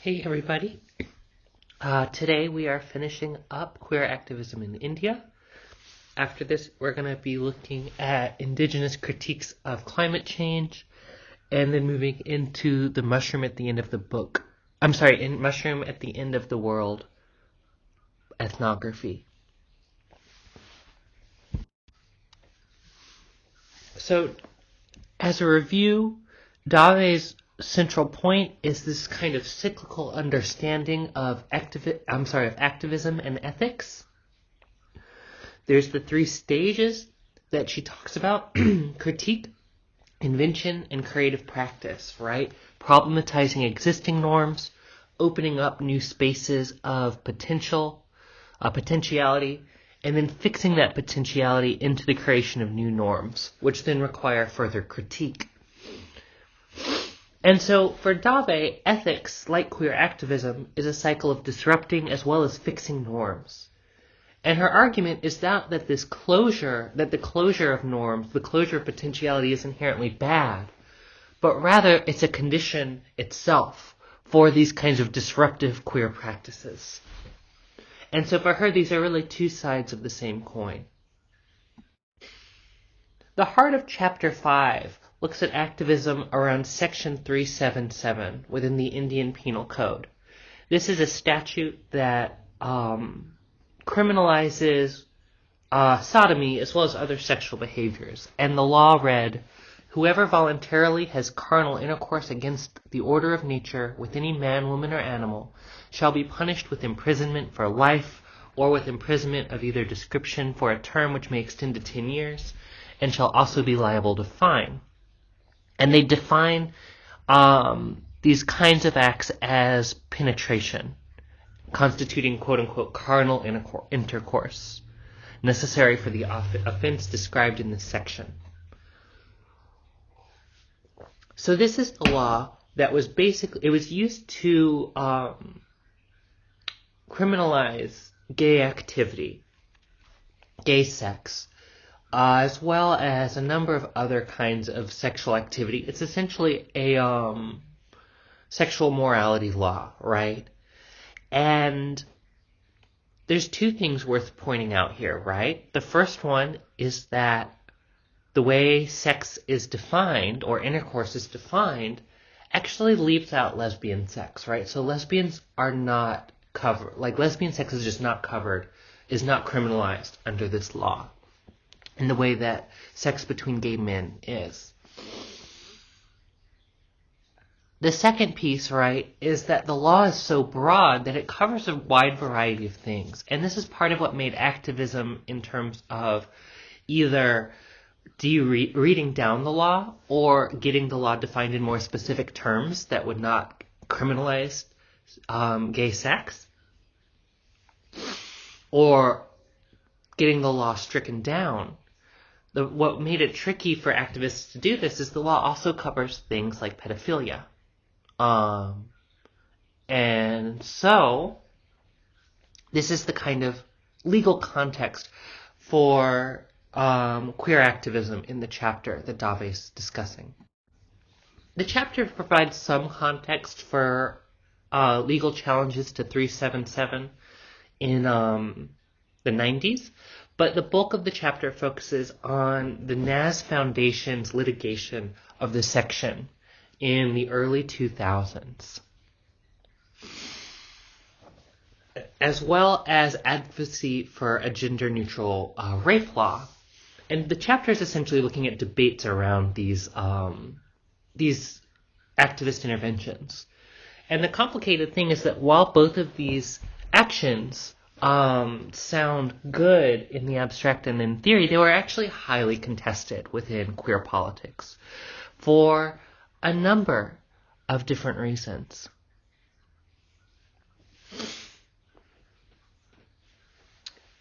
Hey everybody. Today we are finishing up queer activism in India. After this, we're going to be looking at indigenous critiques of climate change and then moving into the mushroom at the end of the book. Mushroom at the end of the world ethnography. So, as a review, Dave's central point is this kind of cyclical understanding of activism and ethics. There's the three stages that she talks about: critique, invention, and creative practice, right? Problematizing existing norms, opening up new spaces of potentiality, and then fixing that potentiality into the creation of new norms, which then require further critique. And so for Dave, ethics, like queer activism, is a cycle of disrupting as well as fixing norms. And her argument is that the closure of norms, the closure of potentiality is inherently bad, but rather it's a condition itself for these kinds of disruptive queer practices. And so for her, these are really two sides of the same coin. The heart of Chapter 5 looks at activism around Section 377 within the Indian Penal Code. This is a statute that criminalizes sodomy as well as other sexual behaviors. And the law read, "Whoever voluntarily has carnal intercourse against the order of nature with any man, woman, or animal shall be punished with imprisonment for life or with imprisonment of either description for a term which may extend to 10 years and shall also be liable to fine." And they define these kinds of acts as penetration, constituting quote-unquote carnal intercourse, necessary for the offense described in this section. So this is the law that was it was used to criminalize gay activity, gay sex, as well as a number of other kinds of sexual activity. It's essentially a sexual morality law, right? And there's two things worth pointing out here, right? The first one is that the way sex is defined, or intercourse is defined, actually leaves out lesbian sex, right? So lesbians are not covered. Like, lesbian sex is just not covered, is not criminalized under this law in the way that sex between gay men is. The second piece, right, is that the law is so broad that it covers a wide variety of things. And this is part of what made activism in terms of either reading down the law or getting the law defined in more specific terms that would not criminalize gay sex, or getting the law stricken down. What made it tricky for activists to do this is the law also covers things like pedophilia. And so this is the kind of legal context for queer activism in the chapter that Dave is discussing. The chapter provides some context for legal challenges to 377 in the 90s, but the bulk of the chapter focuses on the Naz Foundation's litigation of the section in the early 2000s, as well as advocacy for a gender-neutral rape law. And the chapter is essentially looking at debates around these activist interventions. And the complicated thing is that while both of these actions sound good in the abstract and in theory, they were actually highly contested within queer politics for a number of different reasons.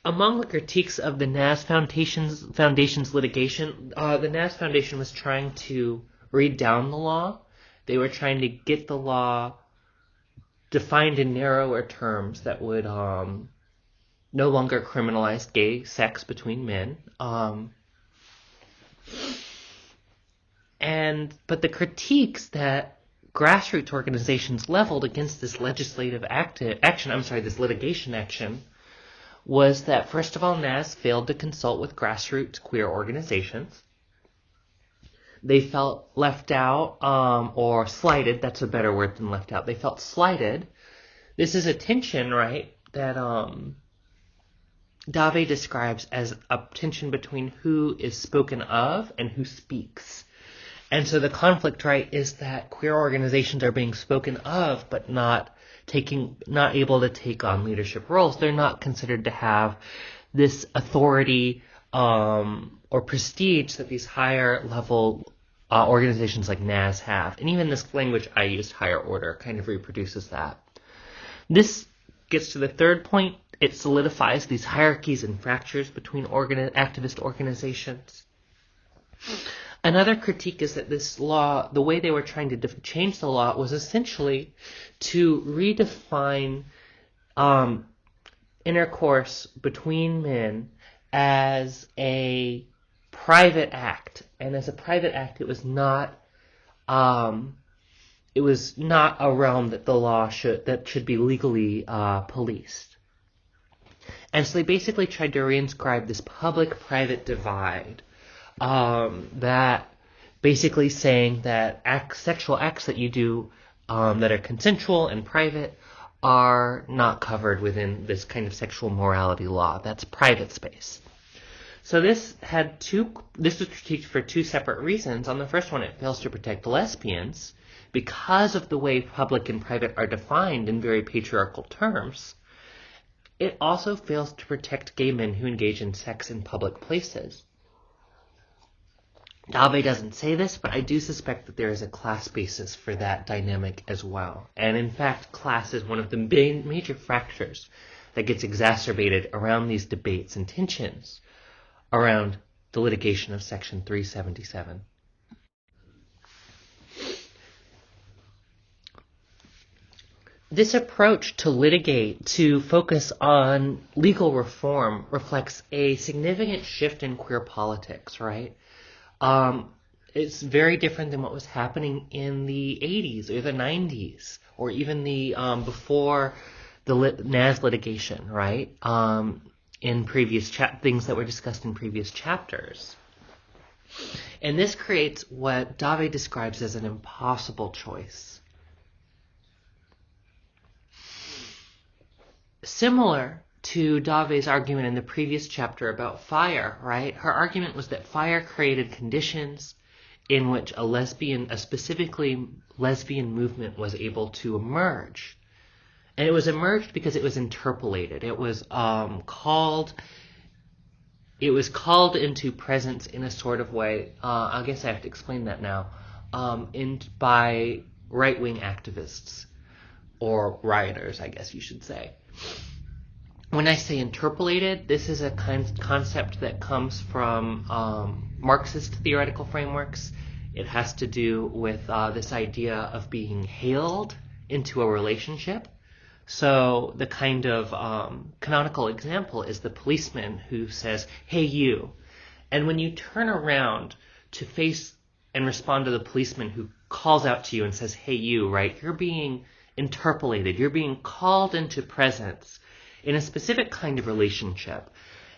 Among the critiques of the Naz Foundation's litigation, the Naz Foundation was trying to read down the law. They were trying to get the law defined in narrower terms that would no longer criminalize gay sex between men. But the critiques that grassroots organizations leveled against this this litigation action, was that, first of all, NAS failed to consult with grassroots queer organizations. They felt left out, or slighted. That's a better word than left out. They felt slighted. This is a tension, right, that Dave describes as a tension between who is spoken of and who speaks. And so the conflict, right, is that queer organizations are being spoken of, but not able to take on leadership roles. They're not considered to have this authority or prestige that these higher level organizations like NAS have. And even this language I used, higher order, kind of reproduces that. This gets to the third point. It solidifies these hierarchies and fractures between activist organizations. Another critique is that this law, the way they were trying to change the law, was essentially to redefine intercourse between men as a private act. And as a private act, it was not a realm that the law should be legally policed. And so they basically tried to reinscribe this public-private divide, that basically saying that sexual acts that you do that are consensual and private are not covered within this kind of sexual morality law. That's private space. So this was critiqued for two separate reasons. On the first one, it fails to protect lesbians because of the way public and private are defined in very patriarchal terms. It also fails to protect gay men who engage in sex in public places. Dave doesn't say this, but I do suspect that there is a class basis for that dynamic as well. And in fact, class is one of the major fractures that gets exacerbated around these debates and tensions around the litigation of Section 377. This approach to focus on legal reform reflects a significant shift in queer politics, right? It's very different than what was happening in the 80s or the 90s, or even the before the NAS litigation, right? In previous things that were discussed in previous chapters. And this creates what Dave describes as an impossible choice. Similar to Dave's argument in the previous chapter about FIRE, right? Her argument was that FIRE created conditions in which a specifically lesbian movement was able to emerge. And it was emerged because it was interpolated. It was called into presence in a sort of way. I guess I have to explain that now. By right-wing activists, or rioters, I guess you should say. When I say interpolated, this is a concept that comes from Marxist theoretical frameworks. It has to do with this idea of being hailed into a relationship. So the kind of canonical example is the policeman who says, "Hey, you." And when you turn around to face and respond to the policeman who calls out to you and says, "Hey, you," right? You're being interpolated. You're being called into presence in a specific kind of relationship.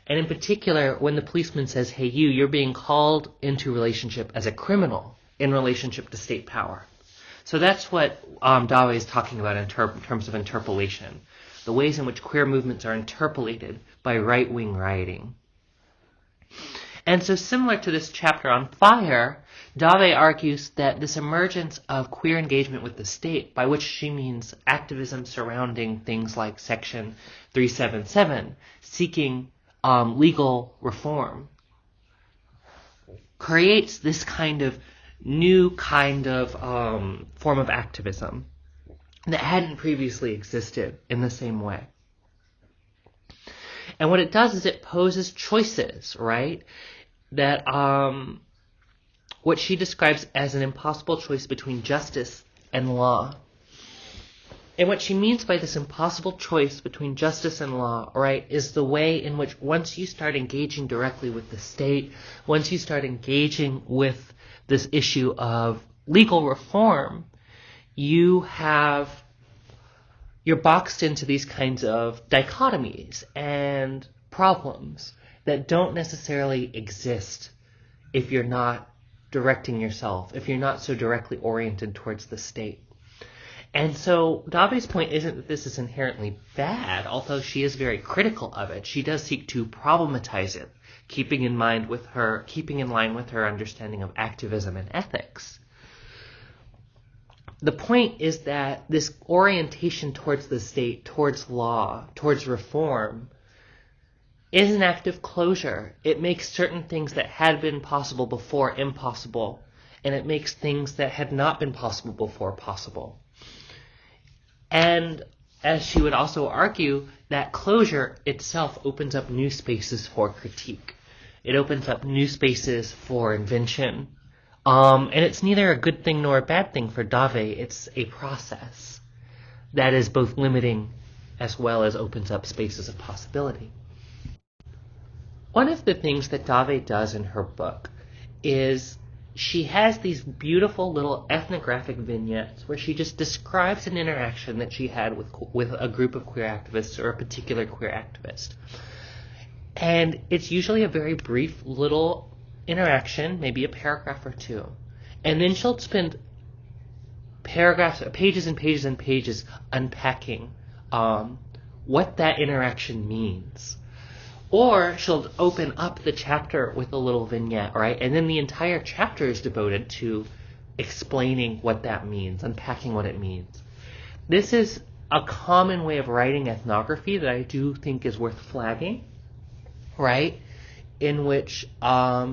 And in particular, when the policeman says, "Hey, you," you're being called into relationship as a criminal in relationship to state power. So that's what Dave is talking about in terms of interpolation, the ways in which queer movements are interpolated by right-wing rioting. And so similar to this chapter on FIRE, Dave argues that this emergence of queer engagement with the state, by which she means activism surrounding things like Section 377, seeking legal reform, creates this kind of new kind of form of activism that hadn't previously existed in the same way. And what it does is it poses choices, right? That what she describes as an impossible choice between justice and law. And what she means by this impossible choice between justice and law, right, is the way in which once you start engaging directly with the state, once you start engaging with this issue of legal reform, you're boxed into these kinds of dichotomies and problems that don't necessarily exist if you're not directing yourself, if you're not so directly oriented towards the state. And so Dave's point isn't that this is inherently bad, although she is very critical of it. She does seek to problematize it, keeping in line with her understanding of activism and ethics. The point is that this orientation towards the state, towards law, towards reform, is an act of closure. It makes certain things that had been possible before impossible, and it makes things that had not been possible before possible. And as she would also argue, that closure itself opens up new spaces for critique. It opens up new spaces for invention. And it's neither a good thing nor a bad thing for Dave. It's a process that is both limiting as well as opens up spaces of possibility. One of the things that Dave does in her book is she has these beautiful little ethnographic vignettes where she just describes an interaction that she had with a group of queer activists or a particular queer activist. And it's usually a very brief little interaction, maybe a paragraph or two. And then she'll spend pages and pages and pages unpacking what that interaction means. Or she'll open up the chapter with a little vignette, right? And then the entire chapter is devoted to explaining what that means, unpacking what it means. This is a common way of writing ethnography that I do think is worth flagging, right? In which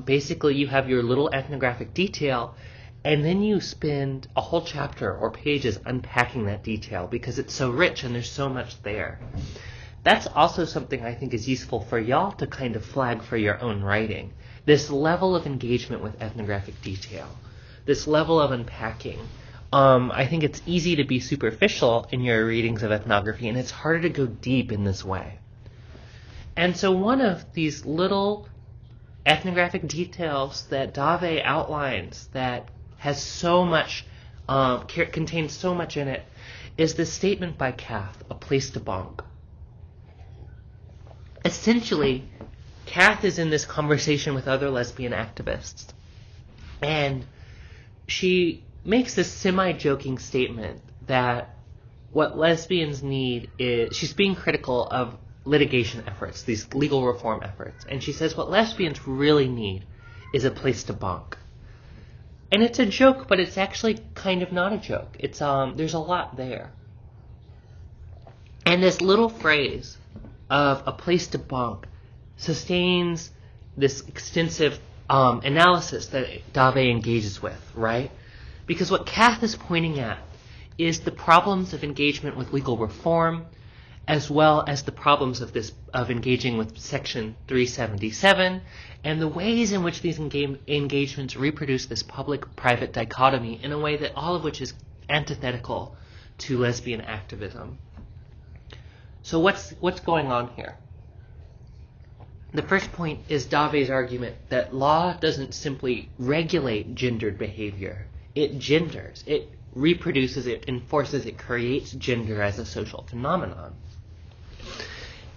basically you have your little ethnographic detail, and then you spend a whole chapter or pages unpacking that detail because it's so rich and there's so much there. That's also something I think is useful for y'all to kind of flag for your own writing. This level of engagement with ethnographic detail, this level of unpacking. I think it's easy to be superficial in your readings of ethnography, and it's harder to go deep in this way. And so one of these little ethnographic details that Dave outlines that has so much, contains so much in it, is this statement by Kath, A Place to Bonk. Essentially, Kath is in this conversation with other lesbian activists, and she makes this semi-joking statement that what lesbians need is, she's being critical of litigation efforts, these legal reform efforts, and she says what lesbians really need is a place to bonk. And it's a joke, but it's actually kind of not a joke. It's there's a lot there. And this little phrase of a place to bonk sustains this extensive analysis that Dave engages with, right? Because what Kath is pointing at is the problems of engagement with legal reform, as well as the problems of engaging with Section 377, and the ways in which these engagements reproduce this public-private dichotomy in a way that all of which is antithetical to lesbian activism. So what's going on here? The first point is Dave's argument that law doesn't simply regulate gendered behavior. It genders. It reproduces, it enforces, it creates gender as a social phenomenon.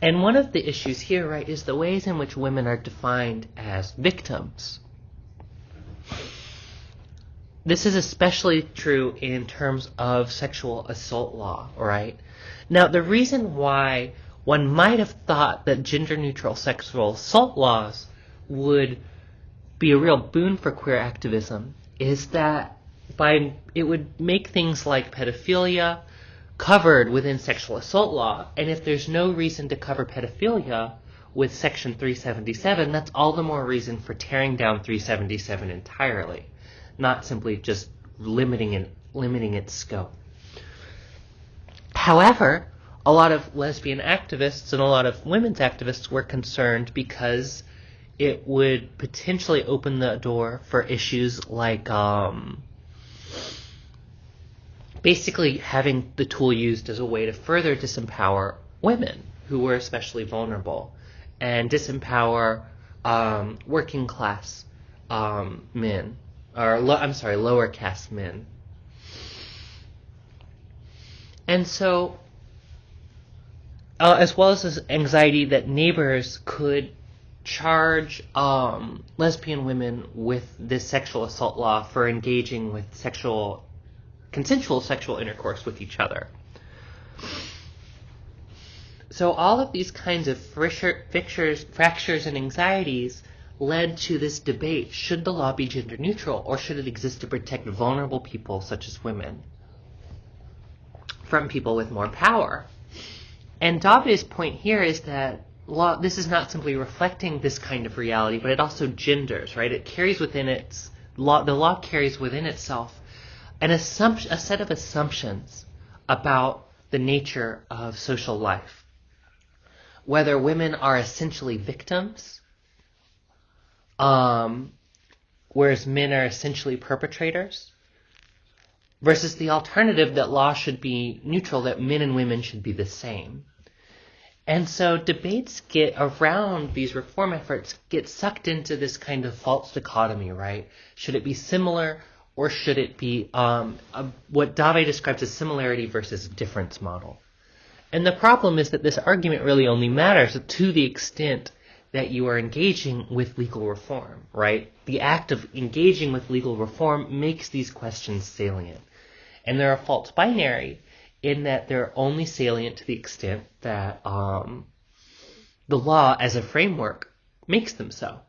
And one of the issues here, right, is the ways in which women are defined as victims. This is especially true in terms of sexual assault law, right? Now, the reason why one might have thought that gender-neutral sexual assault laws would be a real boon for queer activism is that it would make things like pedophilia covered within sexual assault law, and if there's no reason to cover pedophilia with Section 377, that's all the more reason for tearing down 377 entirely, not simply just limiting its scope. However, a lot of lesbian activists and a lot of women's activists were concerned because it would potentially open the door for issues like basically having the tool used as a way to further disempower women who were especially vulnerable and disempower working class men, or lower caste men. And so, as well as this anxiety that neighbors could charge lesbian women with this sexual assault law for engaging with consensual sexual intercourse with each other. So all of these kinds of fractures, and anxieties led to this debate: should the law be gender neutral, or should it exist to protect vulnerable people such as women from people with more power? And Dave's point here is that this is not simply reflecting this kind of reality, but it also genders, right? It carries within the law carries within itself a set of assumptions about the nature of social life. Whether women are essentially victims, whereas men are essentially perpetrators, versus the alternative that law should be neutral, that men and women should be the same. And so debates around these reform efforts get sucked into this kind of false dichotomy, right? Should it be similar, or should it be what Dave describes as similarity versus difference model? And the problem is that this argument really only matters to the extent that you are engaging with legal reform, right? The act of engaging with legal reform makes these questions salient. And they're a false binary in that they're only salient to the extent that the law as a framework makes them so.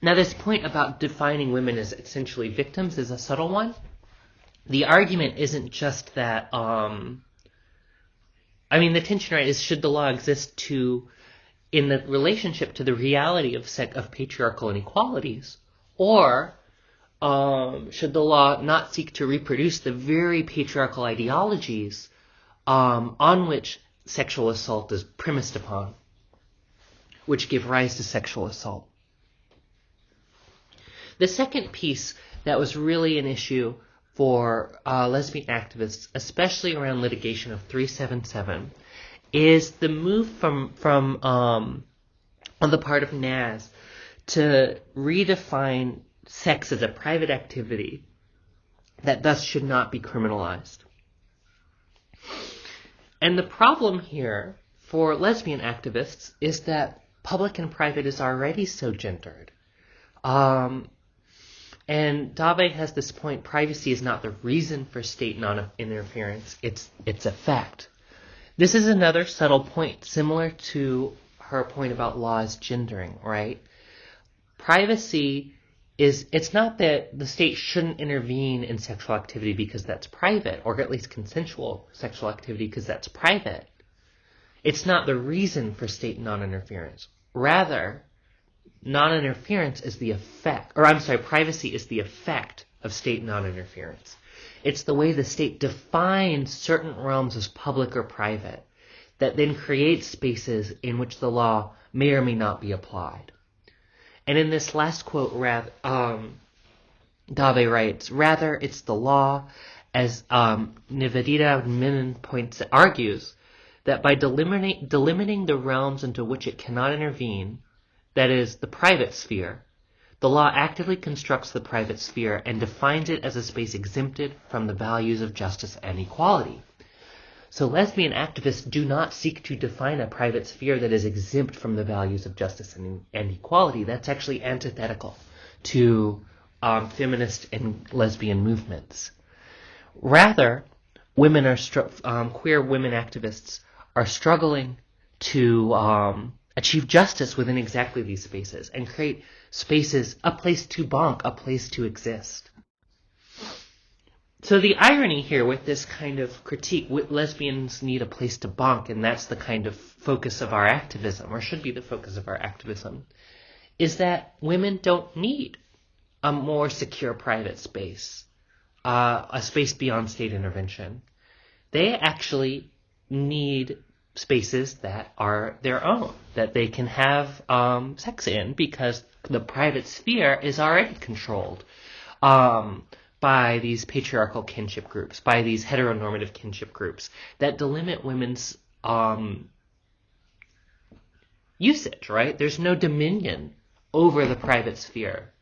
Now, this point about defining women as essentially victims is a subtle one. The argument isn't just that, the tension, right, is should the law exist in the relationship to the reality of patriarchal inequalities, or should the law not seek to reproduce the very patriarchal ideologies on which sexual assault is premised upon, which give rise to sexual assault? The second piece that was really an issue for lesbian activists, especially around litigation of 377, is the move from on the part of Naz to redefine sex as a private activity that thus should not be criminalized. And the problem here for lesbian activists is that public and private is already so gendered. And Dave has this point: privacy is not the reason for state non-interference, it's a fact. This is another subtle point, similar to her point about laws gendering, right? Privacy it's not that the state shouldn't intervene in sexual activity because that's private, or at least consensual sexual activity because that's private. It's not the reason for state non-interference. Rather, non-interference is the effect, privacy is the effect of state non-interference. It's the way the state defines certain realms as public or private that then creates spaces in which the law may or may not be applied. And in this last quote, Dave writes, rather, it's the law, as Nivedita Menon argues, that by delimiting the realms into which it cannot intervene, that is, the private sphere, the law actively constructs the private sphere and defines it as a space exempted from the values of justice and equality. So lesbian activists do not seek to define a private sphere that is exempt from the values of justice and equality. That's actually antithetical to feminist and lesbian movements. Rather, queer women activists are struggling to achieve justice within exactly these spaces and create spaces, a place to bonk, a place to exist. So the irony here with this kind of critique, lesbians need a place to bonk, and that's the kind of focus of our activism, or should be the focus of our activism, is that women don't need a more secure private space, a space beyond state intervention. They actually need spaces that are their own, that they can have sex in, because the private sphere is already controlled by these patriarchal kinship groups, by these heteronormative kinship groups that delimit women's usage, right? There's no dominion over the private sphere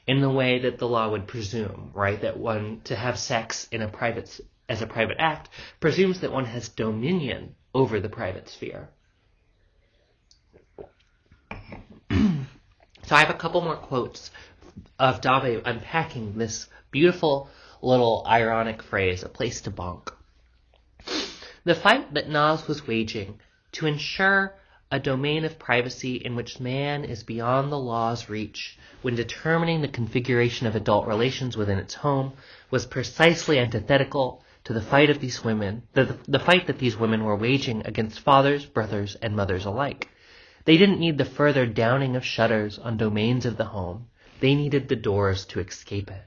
in the way that the law would presume, right? That to have sex in a private as a private act presumes that one has dominion over the private sphere. So I have a couple more quotes of Dave unpacking this beautiful little ironic phrase, a place to bonk. The fight that Nas was waging to ensure a domain of privacy in which man is beyond the law's reach when determining the configuration of adult relations within its home was precisely antithetical to the fight of these women, the fight that these women were waging against fathers, brothers, and mothers alike. They didn't need the further downing of shutters on domains of the home. They needed the doors to escape it.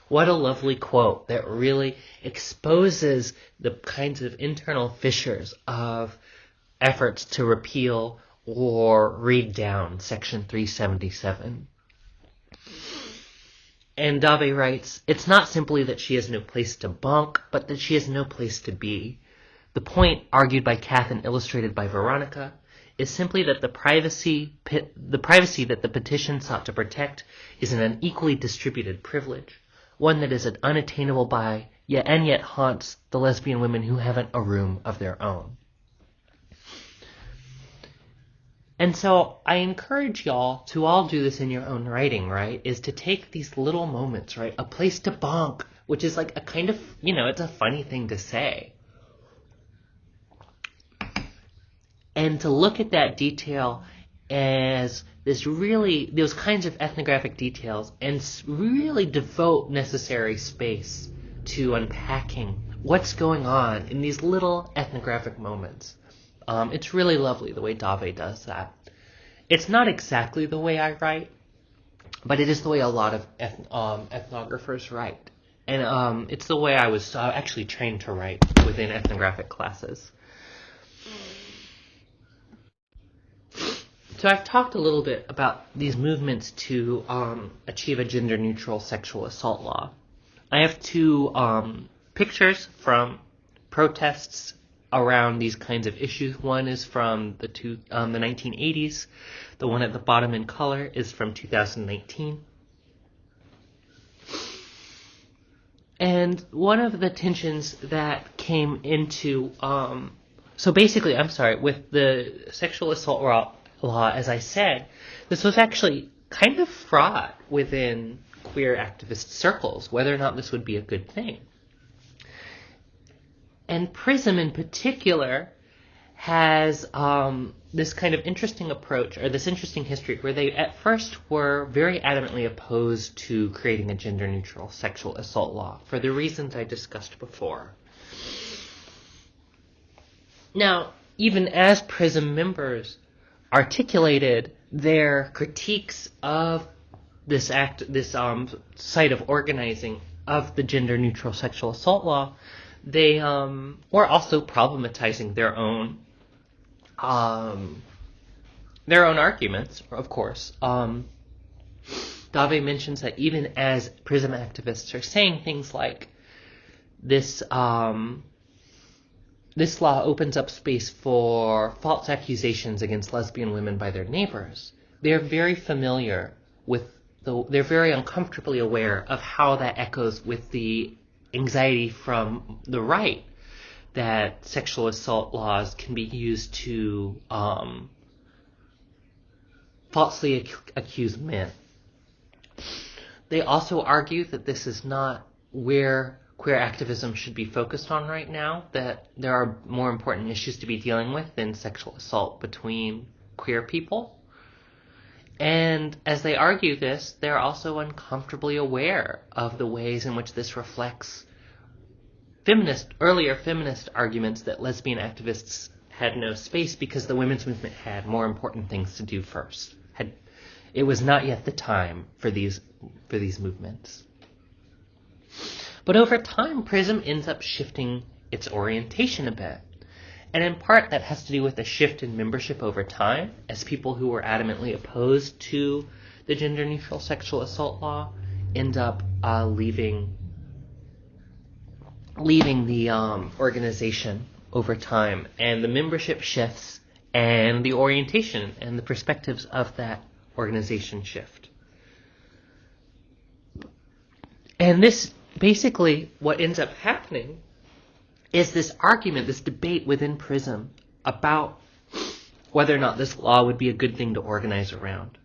What a lovely quote that really exposes the kinds of internal fissures of efforts to repeal or read down Section 377. And Dave writes, "It's not simply that she has no place to bonk, but that she has no place to be. The point, argued by Kath and illustrated by Veronica, is simply that the privacy that the petition sought to protect is an unequally distributed privilege, one that is unattainable by, yet haunts the lesbian women who haven't a room of their own." And so I encourage y'all to all do this in your own writing, right? Is to take these little moments, right? A place to bonk, which is like a kind of, it's a funny thing to say. And to look at that detail as those kinds of ethnographic details and really devote necessary space to unpacking what's going on in these little ethnographic moments. It's really lovely the way Dave does that. It's not exactly the way I write, but it is the way a lot of ethnographers write. And it's the way I was actually trained to write within ethnographic classes. So I've talked a little bit about these movements to achieve a gender-neutral sexual assault law. I have two pictures from protests around these kinds of issues. One is from the 1980s. The one at the bottom in color is from 2019. And one of the tensions that came into, with the sexual assault law, as I said, this was actually kind of fraught within queer activist circles, whether or not this would be a good thing. And PRISM in particular has this kind of interesting approach, or this interesting history, where they at first were very adamantly opposed to creating a gender-neutral sexual assault law for the reasons I discussed before. Now, even as PRISM members articulated their critiques of this site of organizing of the gender-neutral sexual assault law, they were also problematizing their own arguments, of course. Dave mentions that even as PRISM activists are saying things like, this law opens up space for false accusations against lesbian women by their neighbors, they're very familiar with they're very uncomfortably aware of how that echoes with the anxiety from the right that sexual assault laws can be used to falsely accuse men. They also argue that this is not where queer activism should be focused on right now, that there are more important issues to be dealing with than sexual assault between queer people. And as they argue this, they're also uncomfortably aware of the ways in which this reflects earlier feminist arguments that lesbian activists had no space because the women's movement had more important things to do first. It was not yet the time for these movements. But over time, PRISM ends up shifting its orientation a bit. And in part, that has to do with a shift in membership over time, as people who were adamantly opposed to the gender-neutral sexual assault law end up leaving the organization over time. And the membership shifts, and the orientation and the perspectives of that organization shift. And this basically what ends up happening is this argument, this debate within PRISM about whether or not this law would be a good thing to organize around.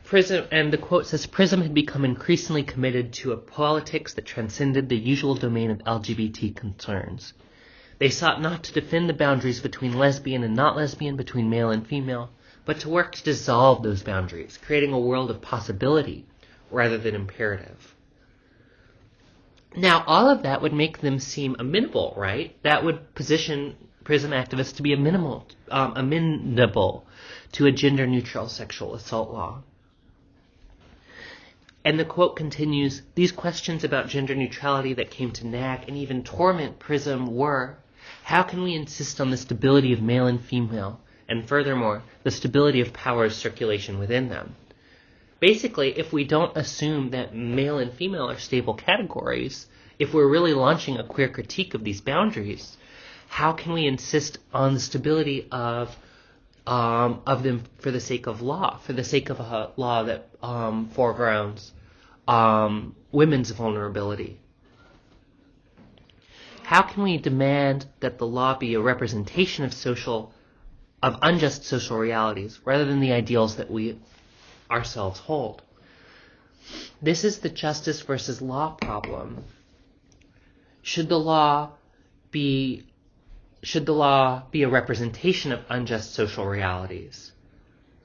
PRISM, and the quote says, PRISM had become increasingly committed to a politics that transcended the usual domain of LGBT concerns. They sought not to defend the boundaries between lesbian and not lesbian, between male and female, but to work to dissolve those boundaries, creating a world of possibility rather than imperative. Now, all of that would make them seem amenable, right? That would position PRISM activists to be amenable to a gender-neutral sexual assault law. And the quote continues, these questions about gender neutrality that came to nag and even torment PRISM were, how can we insist on the stability of male and female, and furthermore, the stability of power's circulation within them? Basically, if we don't assume that male and female are stable categories, if we're really launching a queer critique of these boundaries, how can we insist on the stability of them for the sake of law, for the sake of a law that foregrounds women's vulnerability? How can we demand that the law be a representation of unjust social realities rather than the ideals that we ourselves hold? This is the justice versus law problem. Should the law be a representation of unjust social realities?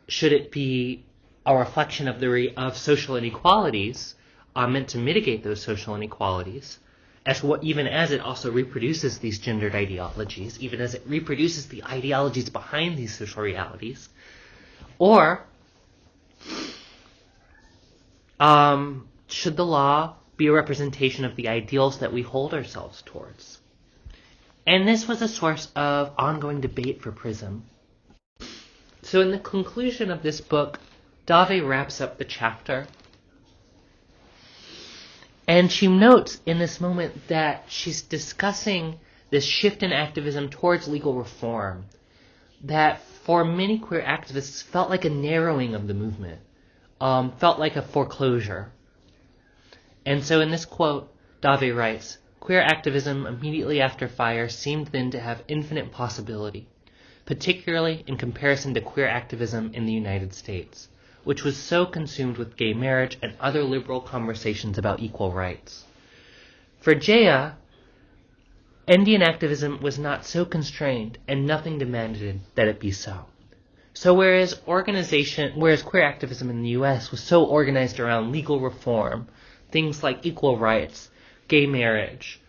Should it be a reflection of social inequalities meant to mitigate those social inequalities, even as it also reproduces these gendered ideologies, even as it reproduces the ideologies behind these social realities? Or should the law be a representation of the ideals that we hold ourselves towards? And this was a source of ongoing debate for PRISM. So in the conclusion of this book, Dave wraps up the chapter. And she notes in this moment that she's discussing this shift in activism towards legal reform that for many queer activists felt like a narrowing of the movement, felt like a foreclosure. And so in this quote, Dave writes, queer activism immediately after FIRE seemed then to have infinite possibility, particularly in comparison to queer activism in the United States, which was so consumed with gay marriage and other liberal conversations about equal rights. For Jaya, Indian activism was not so constrained, and nothing demanded that it be so. So whereas queer activism in the U.S. was so organized around legal reform, things like equal rights, gay marriage,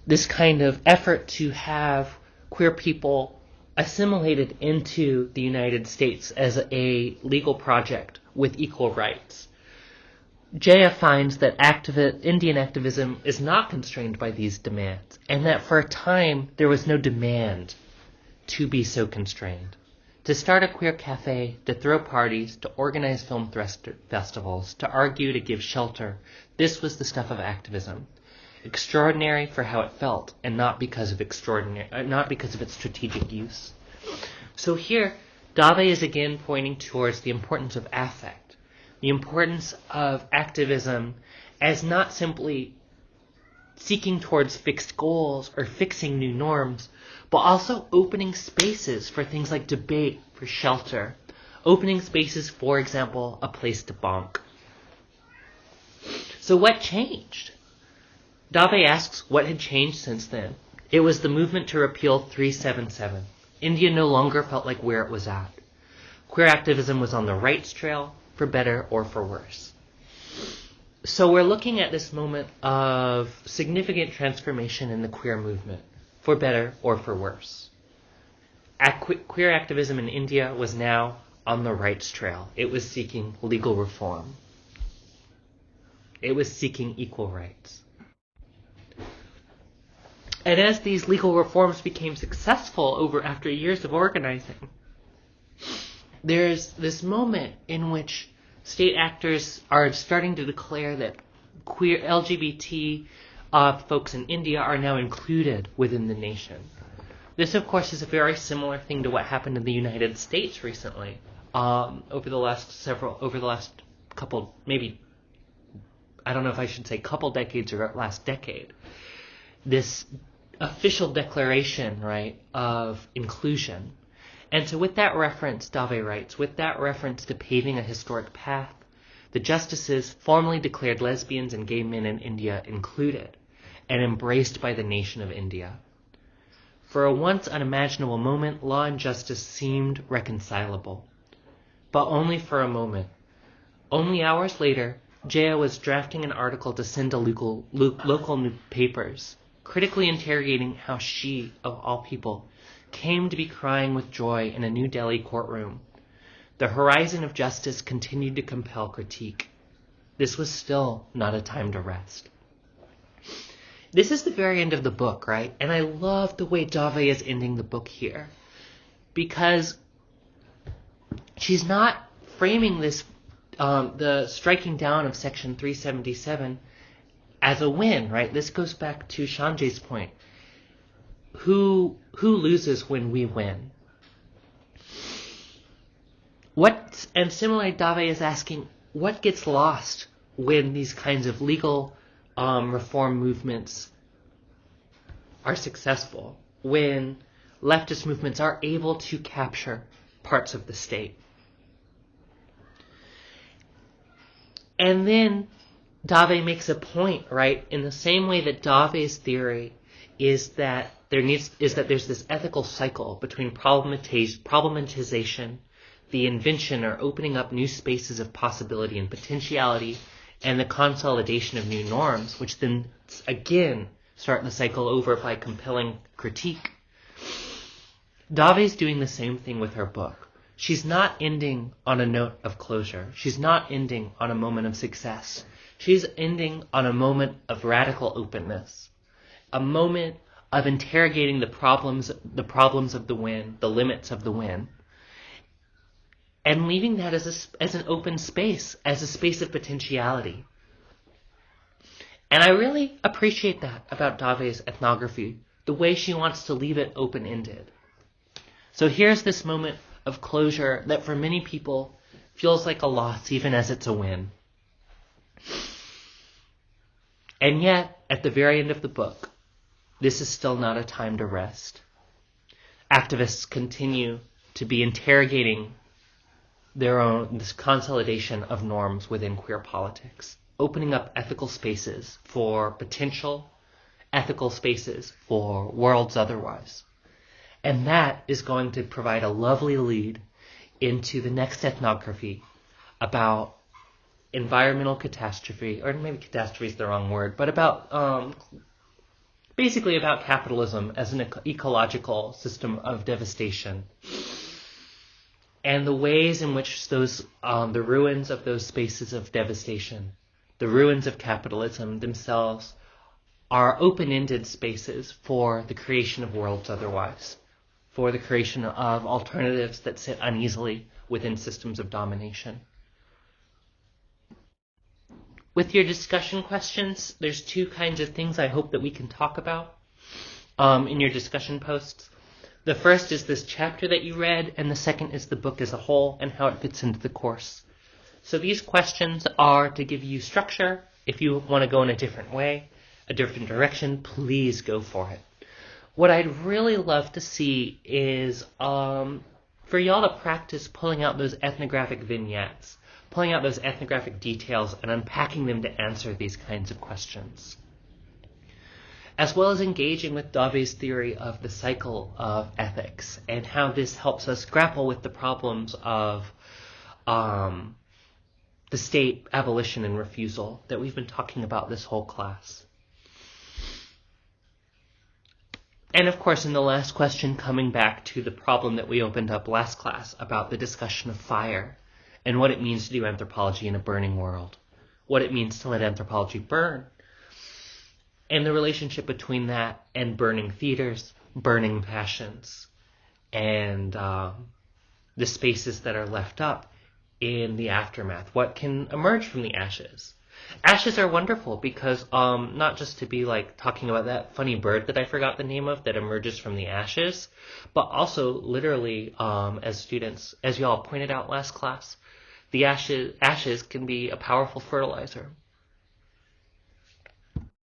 this kind of effort to have queer people assimilated into the United States as a legal project with equal rights, Jaya finds that Indian activism is not constrained by these demands, and that for a time there was no demand to be so constrained. To start a queer cafe, to throw parties, to organize film festivals, to argue, to give shelter, this was the stuff of activism. Extraordinary for how it felt, and not because of its strategic use. So here, Dave is again pointing towards the importance of affect, the importance of activism as not simply seeking towards fixed goals or fixing new norms, but also opening spaces for things like debate, for shelter, opening spaces, for example, a place to bonk. So what changed? Dave asks what had changed since then. It was the movement to repeal 377. India no longer felt like where it was at. Queer activism was on the rights trail, for better or for worse. So we're looking at this moment of significant transformation in the queer movement, for better or for worse. Queer activism in India was now on the rights trail. It was seeking legal reform. It was seeking equal rights. And as these legal reforms became successful after years of organizing, there's this moment in which state actors are starting to declare that queer LGBT folks in India are now included within the nation. This, of course, is a very similar thing to what happened in the United States recently, over the last couple, maybe, I don't know if I should say couple decades or last decade, this official declaration, right, of inclusion. And so with that reference, Dave writes, with that reference to paving a historic path, the justices formally declared lesbians and gay men in India included and embraced by the nation of India. For a once unimaginable moment, law and justice seemed reconcilable. But only for a moment. Only hours later, Jaya was drafting an article to send to local papers, critically interrogating how she, of all people, came to be crying with joy in a New Delhi courtroom. The horizon of justice continued to compel critique. This was still not a time to rest. This is the very end of the book, right? And I love the way Dave is ending the book here, because she's not framing this, the striking down of Section 377 as a win, right? This goes back to Sanjay's point. Who loses when we win? And similarly, Dave is asking, what gets lost when these kinds of legal reform movements are successful, when leftist movements are able to capture parts of the state? And then Dave makes a point, right, in the same way that Dave's theory is that there's this ethical cycle between problematization, the invention or opening up new spaces of possibility and potentiality, and the consolidation of new norms, which then again start the cycle over by compelling critique. Dave's doing the same thing with her book. She's not ending on a note of closure. She's not ending on a moment of success. She's ending on a moment of radical openness, a moment of interrogating the problems of the win, the limits of the win, and leaving that as an open space, as a space of potentiality. And I really appreciate that about Dave's ethnography, the way she wants to leave it open-ended. So here's this moment of closure that for many people feels like a loss, even as it's a win. And yet, at the very end of the book, this is still not a time to rest. Activists continue to be interrogating this consolidation of norms within queer politics, opening up ethical spaces for potential, ethical spaces for worlds otherwise. And that is going to provide a lovely lead into the next ethnography about environmental catastrophe, or maybe catastrophe is the wrong word, but about basically about capitalism as an ecological system of devastation, and the ways in which those the ruins of those spaces of devastation, the ruins of capitalism themselves, are open-ended spaces for the creation of worlds otherwise, for the creation of alternatives that sit uneasily within systems of domination. With your discussion questions, there's two kinds of things I hope that we can talk about in your discussion posts. The first is this chapter that you read, and the second is the book as a whole and how it fits into the course. So these questions are to give you structure. If you want to go in a different way, a different direction, please go for it. What I'd really love to see is for y'all to practice pulling out those ethnographic vignettes, pulling out those ethnographic details and unpacking them to answer these kinds of questions, as well as engaging with Dave's theory of the cycle of ethics and how this helps us grapple with the problems of the state abolition and refusal that we've been talking about this whole class. And of course, in the last question, coming back to the problem that we opened up last class about the discussion of fire and what it means to do anthropology in a burning world, what it means to let anthropology burn, and the relationship between that and burning theaters, burning passions, and the spaces that are left up in the aftermath. What can emerge from the ashes? Ashes are wonderful because not just to be like talking about that funny bird that I forgot the name of that emerges from the ashes, but also literally as students, as you all pointed out last class, the ashes can be a powerful fertilizer.